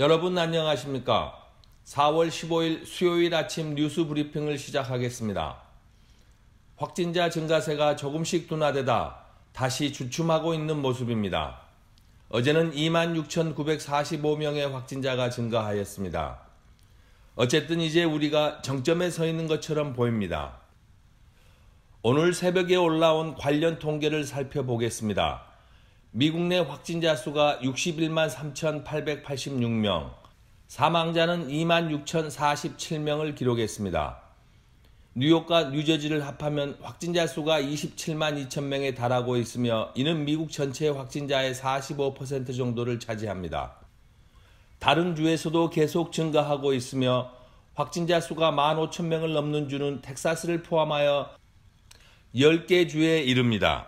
여러분 안녕하십니까? 4월 15일 수요일 아침 뉴스 브리핑을 시작하겠습니다. 확진자 증가세가 조금씩 둔화되다 다시 주춤하고 있는 모습입니다. 어제는 26,945명의 확진자가 증가하였습니다. 어쨌든 이제 우리가 정점에 서 있는 것처럼 보입니다. 오늘 새벽에 올라온 관련 통계를 살펴보겠습니다. 미국 내 확진자 수가 61만 3,886명, 사망자는 26,047명을 기록했습니다. 뉴욕과 뉴저지를 합하면 확진자 수가 27만 2천 명에 달하고 있으며 이는 미국 전체 확진자의 45% 정도를 차지합니다. 다른 주에서도 계속 증가하고 있으며 확진자 수가 15,000명을 넘는 주는 텍사스를 포함하여 10개 주에 이릅니다.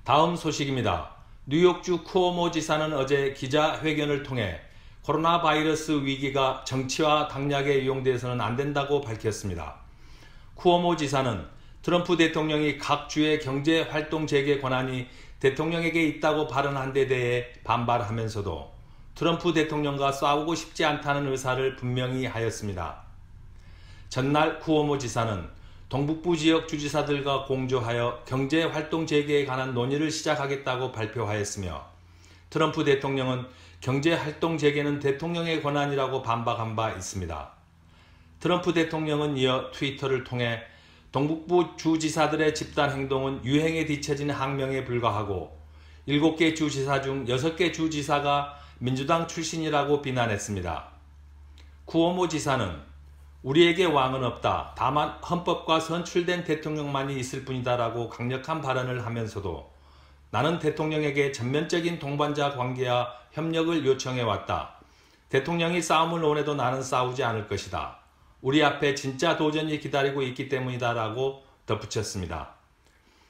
다음 소식입니다. 뉴욕주 쿠오모 지사는 어제 기자회견을 통해 코로나 바이러스 위기가 정치와 당략에 이용돼서는 안 된다고 밝혔습니다. 쿠오모 지사는 트럼프 대통령이 각 주의 경제활동 재개 권한이 대통령에게 있다고 발언한 데 대해 반발하면서도 트럼프 대통령과 싸우고 싶지 않다는 의사를 분명히 하였습니다. 전날 쿠오모 지사는 동북부 지역 주지사들과 공조하여 경제활동 재개에 관한 논의를 시작하겠다고 발표하였으며 트럼프 대통령은 경제활동 재개는 대통령의 권한이라고 반박한 바 있습니다. 트럼프 대통령은 이어 트위터를 통해 동북부 주지사들의 집단 행동은 유행에 뒤처진 항명에 불과하고 7개 주지사 중 6개 주지사가 민주당 출신이라고 비난했습니다. 쿠오모 지사는 우리에게 왕은 없다. 다만 헌법과 선출된 대통령만이 있을 뿐이다 라고 강력한 발언을 하면서도 나는 대통령에게 전면적인 동반자 관계와 협력을 요청해왔다. 대통령이 싸움을 원해도 나는 싸우지 않을 것이다. 우리 앞에 진짜 도전이 기다리고 있기 때문이다 라고 덧붙였습니다.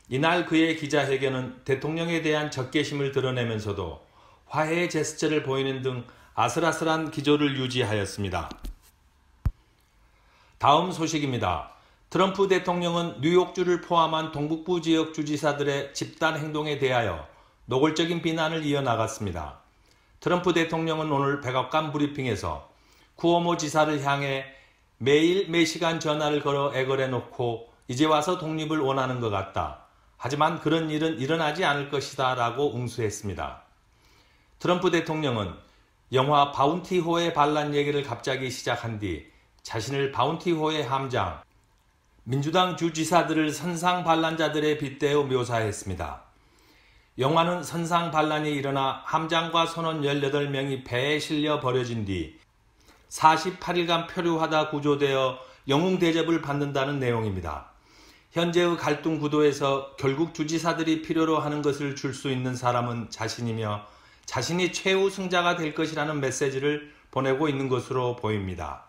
이날 그의 기자회견은 대통령에 대한 적개심을 드러내면서도 화해의 제스처를 보이는 등 아슬아슬한 기조를 유지하였습니다. 다음 소식입니다. 트럼프 대통령은 뉴욕주를 포함한 동북부 지역 주지사들의 집단 행동에 대하여 노골적인 비난을 이어나갔습니다. 트럼프 대통령은 오늘 백악관 브리핑에서 쿠오모 지사를 향해 매일 매시간 전화를 걸어 애걸해놓고 이제 와서 독립을 원하는 것 같다. 하지만 그런 일은 일어나지 않을 것이다 라고 응수했습니다. 트럼프 대통령은 영화 바운티호의 반란 얘기를 갑자기 시작한 뒤 자신을 바운티호의 함장, 민주당 주지사들을 선상 반란자들에 빗대어 묘사했습니다. 영화는 선상 반란이 일어나 함장과 선원 18명이 배에 실려 버려진 뒤 48일간 표류하다 구조되어 영웅 대접을 받는다는 내용입니다. 현재의 갈등 구도에서 결국 주지사들이 필요로 하는 것을 줄 수 있는 사람은 자신이며 자신이 최후 승자가 될 것이라는 메시지를 보내고 있는 것으로 보입니다.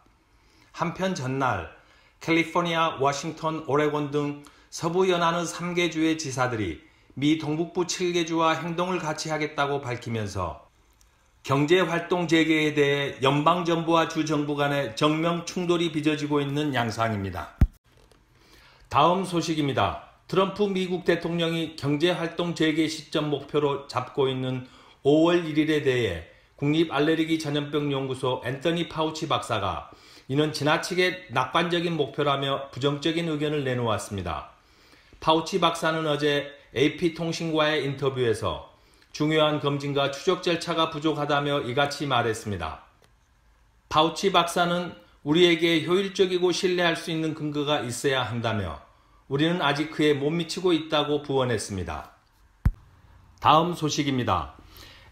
한편 전날 캘리포니아, 워싱턴, 오레곤 등 서부 연안의 3개 주의 지사들이 미 동북부 7개 주와 행동을 같이 하겠다고 밝히면서 경제활동 재개에 대해 연방정부와 주정부 간의 정면 충돌이 빚어지고 있는 양상입니다. 다음 소식입니다. 트럼프 미국 대통령이 경제활동 재개 시점 목표로 잡고 있는 5월 1일에 대해 국립알레르기 전염병 연구소 앤서니 파우치 박사가 이는 지나치게 낙관적인 목표라며 부정적인 의견을 내놓았습니다. 파우치 박사는 어제 AP통신과의 인터뷰에서 중요한 검진과 추적 절차가 부족하다며 이같이 말했습니다. 파우치 박사는 우리에게 효율적이고 신뢰할 수 있는 근거가 있어야 한다며 우리는 아직 그에 못 미치고 있다고 부언했습니다. 다음 소식입니다.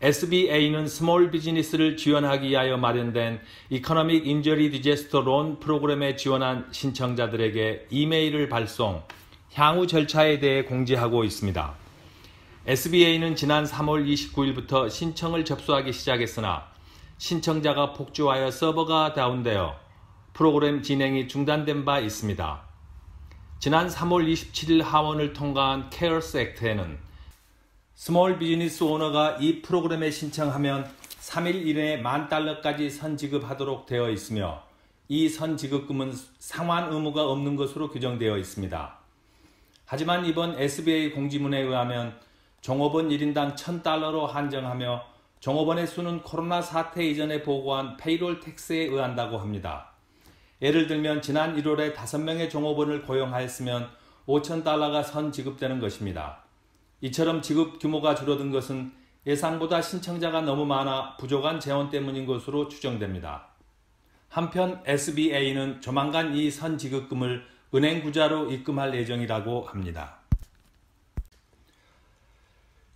SBA는 스몰 비즈니스를 지원하기 위하여 마련된 이코노믹 인저리 디제스터 론 프로그램에 지원한 신청자들에게 이메일을 발송, 향후 절차에 대해 공지하고 있습니다. SBA는 지난 3월 29일부터 신청을 접수하기 시작했으나 신청자가 폭주하여 서버가 다운되어 프로그램 진행이 중단된 바 있습니다. 지난 3월 27일 하원을 통과한 케어스 액트에는 스몰 비즈니스 오너가 이 프로그램에 신청하면 3일 이내에 $10,000까지 선지급하도록 되어 있으며 이 선지급금은 상환 의무가 없는 것으로 규정되어 있습니다. 하지만 이번 SBA 공지문에 의하면 종업원 1인당 $1,000로 한정하며 종업원의 수는 코로나 사태 이전에 보고한 페이롤 텍스에 의한다고 합니다. 예를 들면 지난 1월에 5명의 종업원을 고용하였으면 $5,000가 선 지급되는 것입니다. 이처럼 지급 규모가 줄어든 것은 예상보다 신청자가 너무 많아 부족한 재원 때문인 것으로 추정됩니다. 한편 SBA는 조만간 이 선 지급금을 은행 구자로 입금할 예정이라고 합니다.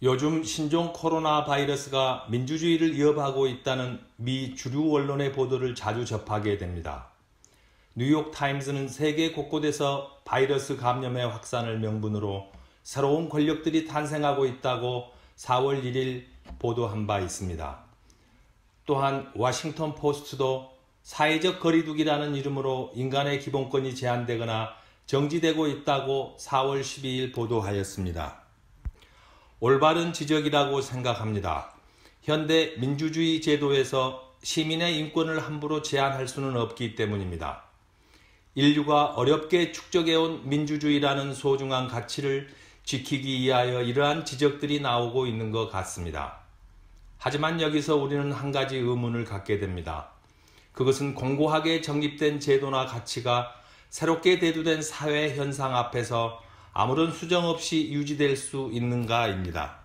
요즘 신종 코로나 바이러스가 민주주의를 위협하고 있다는 미 주류 언론의 보도를 자주 접하게 됩니다. 뉴욕 타임스는 세계 곳곳에서 바이러스 감염의 확산을 명분으로 새로운 권력들이 탄생하고 있다고 4월 1일 보도한 바 있습니다. 또한 워싱턴 포스트도 사회적 거리두기라는 이름으로 인간의 기본권이 제한되거나 정지되고 있다고 4월 12일 보도하였습니다. 올바른 지적이라고 생각합니다. 현대 민주주의 제도에서 시민의 인권을 함부로 제한할 수는 없기 때문입니다. 인류가 어렵게 축적해온 민주주의라는 소중한 가치를 지키기 위하여 이러한 지적들이 나오고 있는 것 같습니다. 하지만 여기서 우리는 한 가지 의문을 갖게 됩니다. 그것은 공고하게 정립된 제도나 가치가 새롭게 대두된 사회 현상 앞에서 아무런 수정 없이 유지될 수 있는가입니다.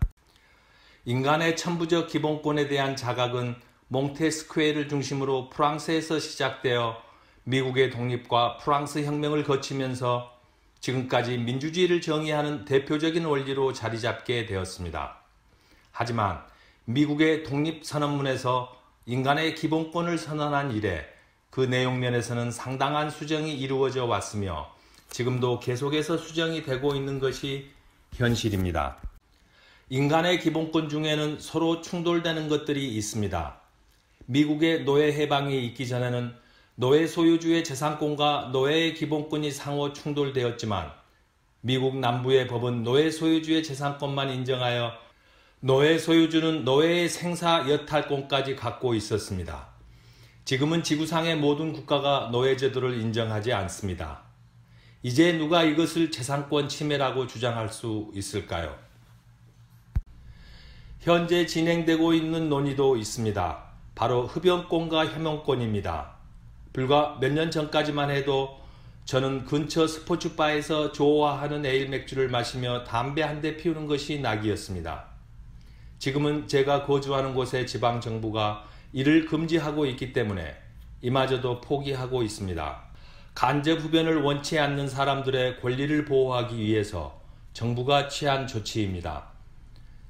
인간의 천부적 기본권에 대한 자각은 몽테스퀴에를 중심으로 프랑스에서 시작되어 미국의 독립과 프랑스 혁명을 거치면서 지금까지 민주주의를 정의하는 대표적인 원리로 자리 잡게 되었습니다. 하지만 미국의 독립선언문에서 인간의 기본권을 선언한 이래 그 내용면에서는 상당한 수정이 이루어져 왔으며 지금도 계속해서 수정이 되고 있는 것이 현실입니다. 인간의 기본권 중에는 서로 충돌되는 것들이 있습니다. 미국의 노예 해방이 있기 전에는 노예 소유주의 재산권과 노예의 기본권이 상호 충돌되었지만 미국 남부의 법은 노예 소유주의 재산권만 인정하여 노예 소유주는 노예의 생사 여탈권까지 갖고 있었습니다. 지금은 지구상의 모든 국가가 노예 제도를 인정하지 않습니다. 이제 누가 이것을 재산권 침해라고 주장할 수 있을까요? 현재 진행되고 있는 논의도 있습니다. 바로 흡연권과 혐오권입니다. 불과 몇 년 전까지만 해도 저는 근처 스포츠바에서 좋아하는 에일 맥주를 마시며 담배 한 대 피우는 것이 낙이었습니다. 지금은 제가 거주하는 곳의 지방정부가 이를 금지하고 있기 때문에 이마저도 포기하고 있습니다. 간접 흡연을 원치 않는 사람들의 권리를 보호하기 위해서 정부가 취한 조치입니다.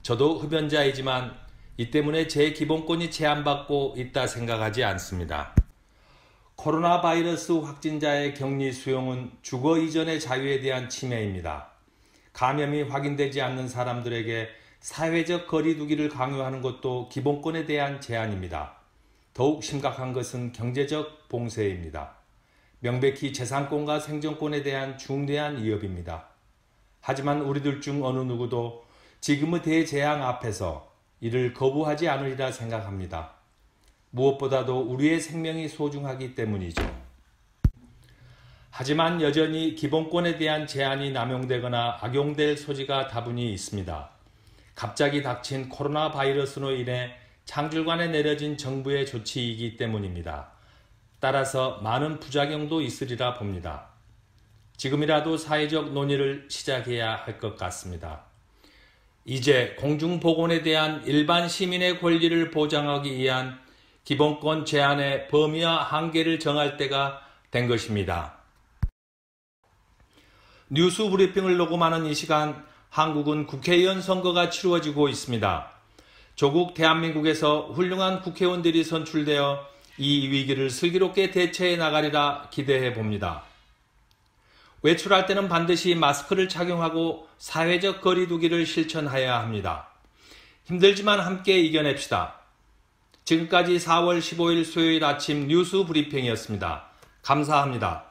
저도 흡연자이지만 이 때문에 제 기본권이 제한받고 있다 생각하지 않습니다. 코로나 바이러스 확진자의 격리 수용은 주거 이전의 자유에 대한 침해입니다. 감염이 확인되지 않는 사람들에게 사회적 거리두기를 강요하는 것도 기본권에 대한 제한입니다. 더욱 심각한 것은 경제적 봉쇄입니다. 명백히 재산권과 생존권에 대한 중대한 위협입니다. 하지만 우리들 중 어느 누구도 지금의 대재앙 앞에서 이를 거부하지 않으리라 생각합니다. 무엇보다도 우리의 생명이 소중하기 때문이죠. 하지만 여전히 기본권에 대한 제한이 남용되거나 악용될 소지가 다분히 있습니다. 갑자기 닥친 코로나 바이러스로 인해 창출관에 내려진 정부의 조치이기 때문입니다. 따라서 많은 부작용도 있으리라 봅니다. 지금이라도 사회적 논의를 시작해야 할 것 같습니다. 이제 공중보건에 대한 일반 시민의 권리를 보장하기 위한 기본권 제한의 범위와 한계를 정할 때가 된 것입니다. 뉴스 브리핑을 녹음하는 이 시간 한국은 국회의원 선거가 치루어지고 있습니다. 조국 대한민국에서 훌륭한 국회의원들이 선출되어 이 위기를 슬기롭게 대처해 나가리라 기대해 봅니다. 외출할 때는 반드시 마스크를 착용하고 사회적 거리두기를 실천해야 합니다. 힘들지만 함께 이겨냅시다. 지금까지 4월 15일 수요일 아침 뉴스 브리핑이었습니다. 감사합니다.